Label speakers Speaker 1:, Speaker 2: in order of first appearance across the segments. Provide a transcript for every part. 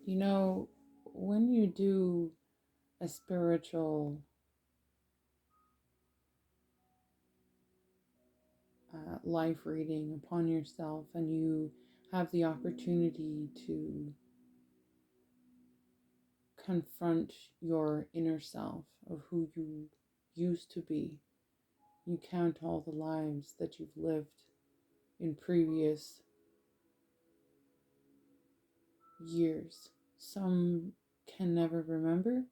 Speaker 1: You know, when you do a spiritual life reading upon yourself and you have the opportunity to confront your inner self of who you used to be, you count all the lives that you've lived in previous years. Some can never remember,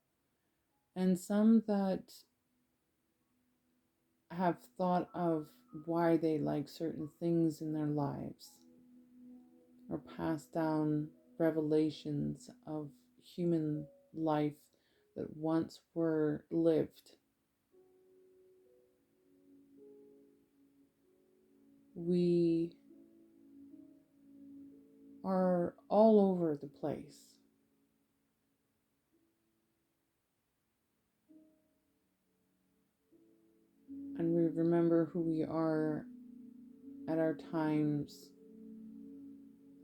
Speaker 1: and some that have thought of why they like certain things in their lives or pass down revelations of human life that once were lived. We are all over the place. And we remember who we are at our times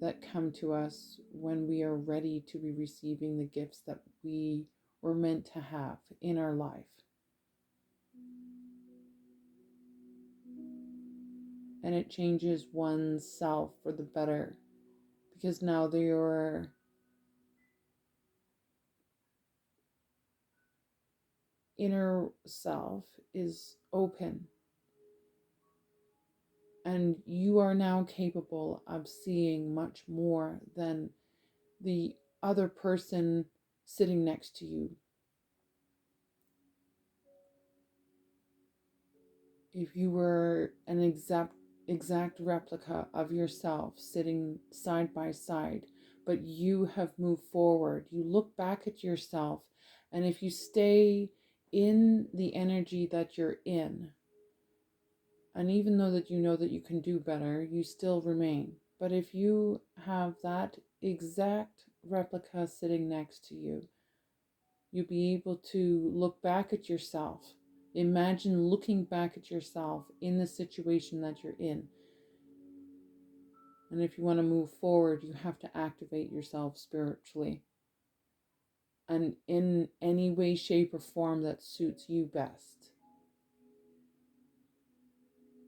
Speaker 1: that come to us when we are ready to be receiving the gifts that we were meant to have in our life. And it changes one's self for the better because now your inner self is open and you are now capable of seeing much more than the other person sitting next to you. If you were an exact replica of yourself sitting side by side, but you have moved forward, you look back at yourself, and if you stay in the energy that you're in, and even though that you know that you can do better, you still remain. But if you have that exact replica sitting next to you, you'll be able to look back at yourself. Imagine looking back at yourself in the situation that you're in. And if you want to move forward, you have to activate yourself spiritually and in any way, shape, or form that suits you best.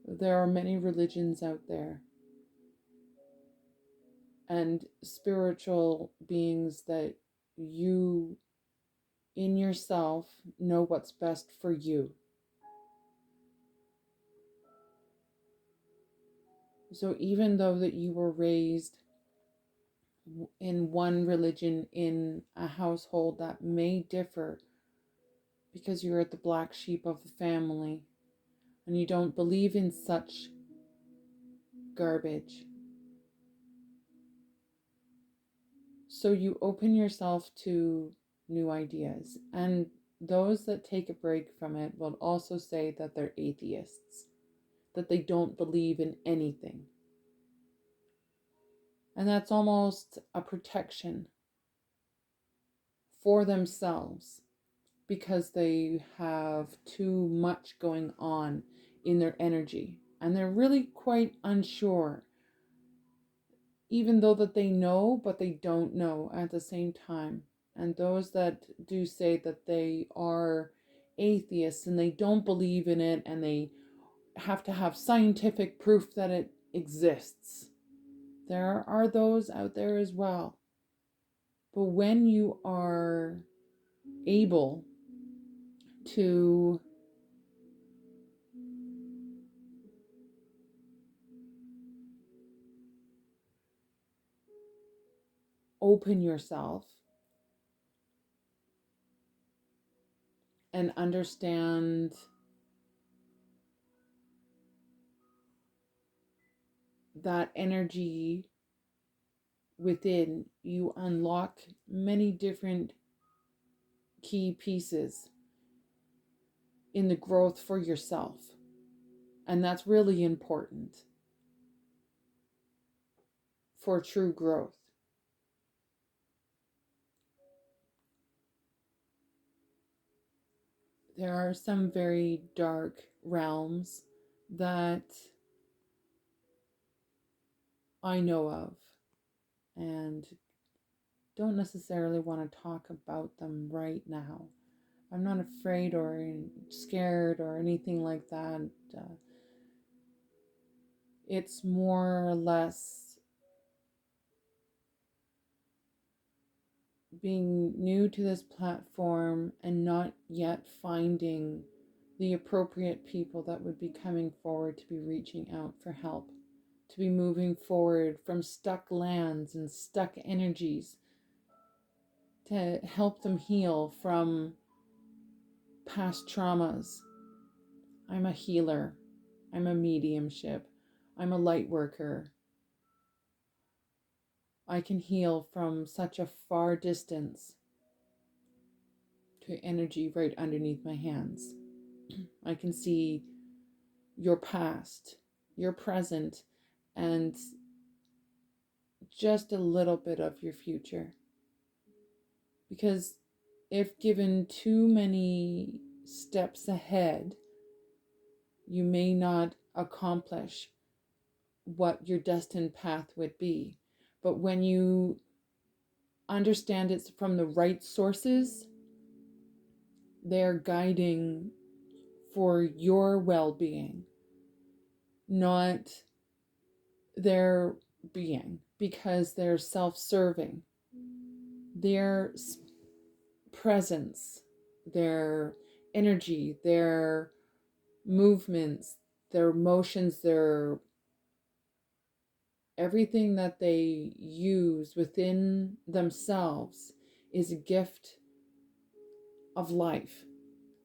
Speaker 1: There are many religions out there and spiritual beings that you in yourself know what's best for you. So even though that you were raised in one religion in a household that may differ because you're the black sheep of the family and you don't believe in such garbage, so you open yourself to new ideas. And those that take a break from it will also say that they're atheists, that they don't believe in anything. And that's almost a protection for themselves because they have too much going on in their energy and they're really quite unsure, even though that they know but they don't know at the same time. And those that do say that they are atheists and they don't believe in it and they have to have scientific proof that it exists, there are those out there as well. But when you are able to open yourself and understand that energy within, you unlock many different key pieces in the growth for yourself. And that's really important for true growth. There are some very dark realms that I know of, and don't necessarily want to talk about them right now. I'm not afraid or scared or anything like that. It's more or less being new to this platform and not yet finding the appropriate people that would be coming forward to be reaching out for help, to be moving forward from stuck lands and stuck energies, to help them heal from past traumas. I'm a healer. I'm a mediumship. I'm a light worker. I can heal from such a far distance to energy right underneath my hands. I can see your past, your present, and just a little bit of your future. Because if given too many steps ahead, you may not accomplish what your destined path would be. But when you understand it's from the right sources, they're guiding for your well-being, not their being, because they're self-serving. Their presence, their energy, their movements, their emotions, their everything that they use within themselves is a gift of life.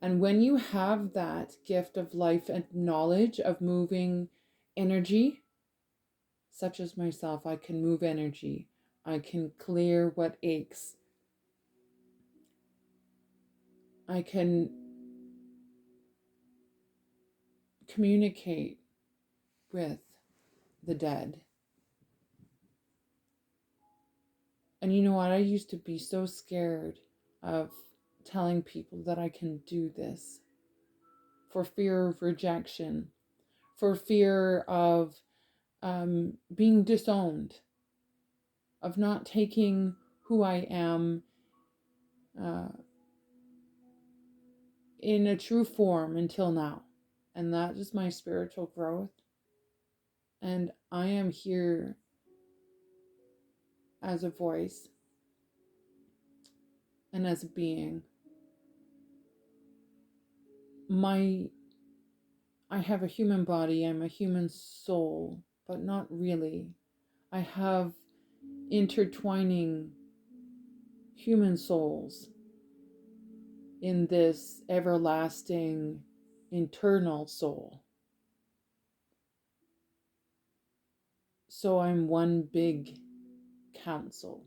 Speaker 1: And when you have that gift of life and knowledge of moving energy, such as myself, I can move energy. I can clear what aches. I can communicate with the dead. And you know what? I used to be so scared of telling people that I can do this for fear of rejection, for fear of being disowned, of not taking who I am in a true form until now. And that is my spiritual growth. And I am here as a voice and as a being. I have a human body, I'm a human soul, but not really. I have intertwining human souls in this everlasting internal soul. So I'm one big council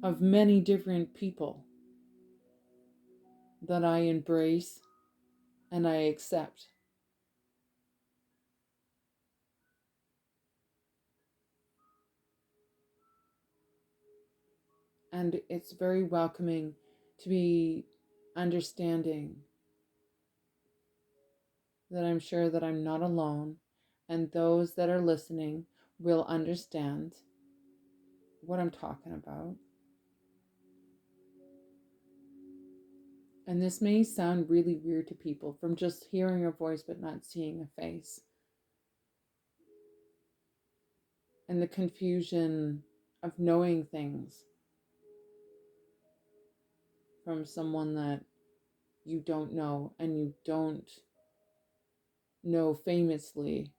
Speaker 1: of many different people that I embrace and I accept. And it's very welcoming to be understanding that I'm sure that I'm not alone, and those that are listening will understand what I'm talking about. And this may sound really weird to people from just hearing a voice but not seeing a face. And the confusion of knowing things from someone that you don't know and you don't know famously.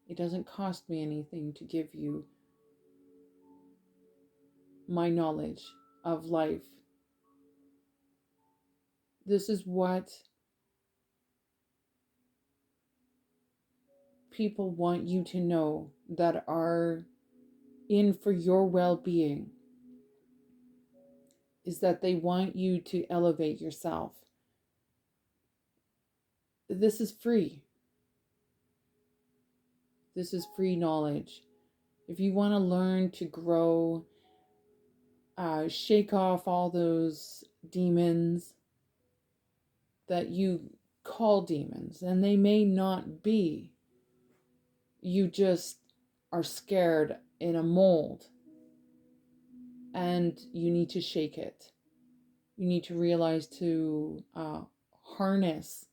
Speaker 1: It doesn't cost me anything to give you my knowledge of life. This is what people want you to know that are in for your well-being, is that they want you to elevate yourself. This is free. This is free knowledge. If you want to learn to grow, shake off all those demons that you call demons, and they may not be. You just are scared in a mold, and you need to shake it. You need to realize to harness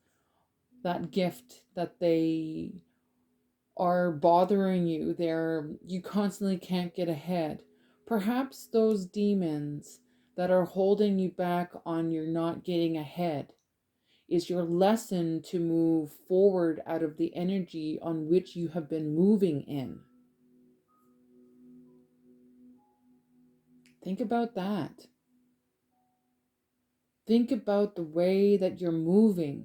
Speaker 1: that gift that they are bothering you. You constantly can't get ahead. Perhaps those demons that are holding you back on your not getting ahead is your lesson to move forward out of the energy on which you have been moving in. Think about that. Think about the way that you're moving.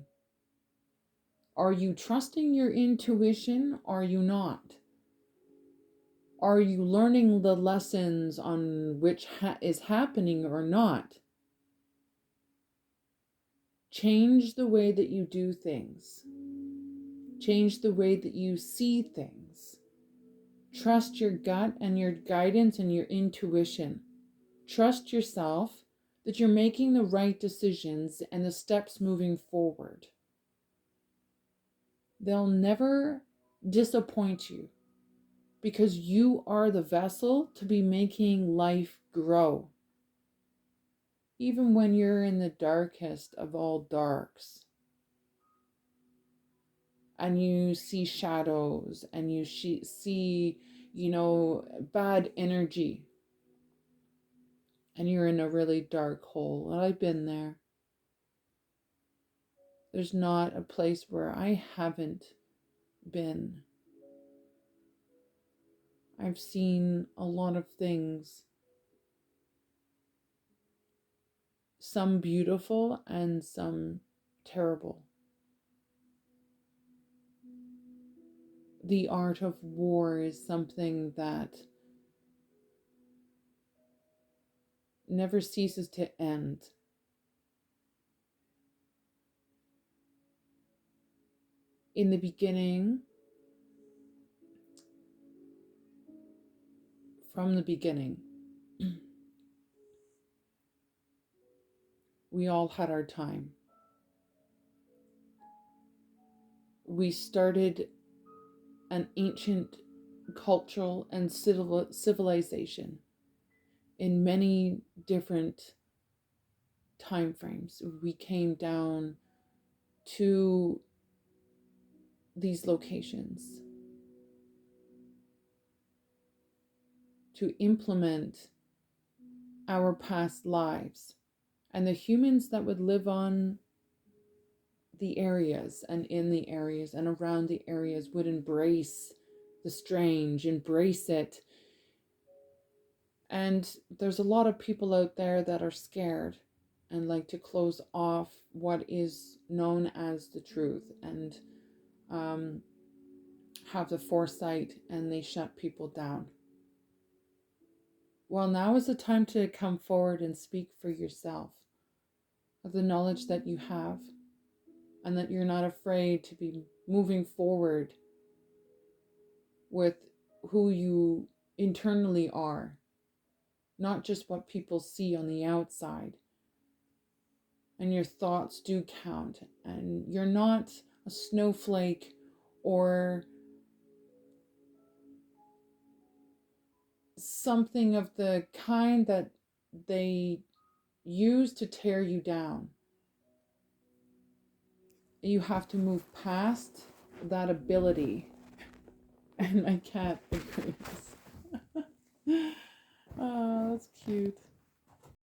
Speaker 1: Are you trusting your intuition? Are you not? Are you learning the lessons on which is happening or not? Change the way that you do things. Change the way that you see things. Trust your gut and your guidance and your intuition. Trust yourself that you're making the right decisions and the steps moving forward. They'll never disappoint you because you are the vessel to be making life grow. Even when you're in the darkest of all darks and you see shadows and you see, bad energy, and you're in a really dark hole. And I've been there. There's not a place where I haven't been. I've seen a lot of things, some beautiful and some terrible. The art of war is something that never ceases to end. In the beginning, from the beginning, we all had our time. We started an ancient cultural and civilization in many different time frames. We came down to these locations to implement our past lives, and the humans that would live on the areas and in the areas and around the areas would embrace the strange, embrace it. And there's a lot of people out there that are scared and like to close off what is known as the truth, and have the foresight, and they shut people down. Well, now is the time to come forward and speak for yourself of the knowledge that you have, and that you're not afraid to be moving forward with who you internally are, not just what people see on the outside. And your thoughts do count, and you're not a snowflake or something of the kind that they use to tear you down. You have to move past that ability. And my cat agrees. Oh, that's cute.